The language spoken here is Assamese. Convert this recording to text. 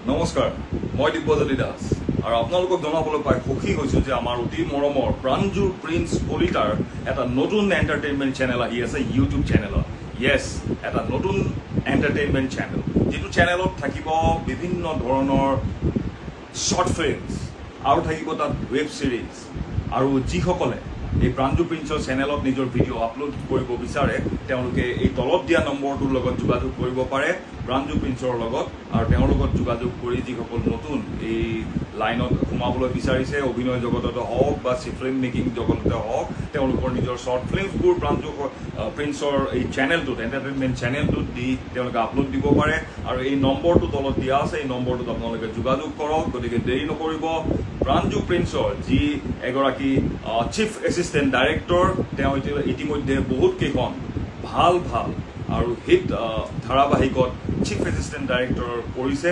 নমস্কাৰ, মই দিব্যজ্যোতি দাস আৰু আপোনালোকক জনাবলৈ পাই সুখী হৈছোঁ যে আমাৰ অতি মৰমৰ প্ৰাঞ্জু প্ৰিন্স কলিতাৰ এটা নতুন এণ্টাৰটেইনমেণ্ট চেনেল আহি আছে ইউটিউব চেনেলত। য়েছ, এটা নতুন এণ্টাৰটেইনমেণ্ট চেনেল, যিটো চেনেলত থাকিব বিভিন্ন ধৰণৰ শ্বৰ্ট ফিল্মছ আৰু থাকিব তাত ৱেব ছিৰিজ। আৰু যিসকলে এই প্ৰাঞ্জু প্ৰিন্সৰ চেনেলত নিজৰ ভিডিঅ' আপলোড কৰিব বিচাৰে তেওঁলোকে এই তলত দিয়া নম্বৰটোৰ লগত যোগাযোগ কৰিব পাৰে প্ৰাঞ্জু প্ৰিন্সৰ লগত। আৰু তেওঁৰ লগত যোগাযোগ কৰি যিসকল নতুন এই লাইনত সোমাবলৈ বিচাৰিছে, অভিনয় জগততে হওক বা ফিল্ম মেকিং জগততে হওক, তেওঁলোকৰ নিজৰ শ্বৰ্ট ফিল্মছবোৰ প্ৰাঞ্জু প্ৰিন্সৰ এই চেনেলটোত, এণ্টাৰটেইনমেণ্ট চেনেলটোত দি তেওঁলোকে আপলোড দিব পাৰে। আৰু এই নম্বৰটো তলত দিয়া আছে, এই নম্বৰটোত আপোনালোকে যোগাযোগ কৰক। গতিকে দেৰি নকৰিব। প্ৰাঞ্জু প্ৰিন্সৰ যি এগৰাকী চিফ এছিষ্টেণ্ট ডাইৰেক্টৰ, তেওঁ ইতিমধ্যে বহুত কেইখন ভাল আৰু হিট ধাৰাবাহিকত চিফ এছিষ্টেণ্ট ডাইৰেক্টৰ কৰিছে।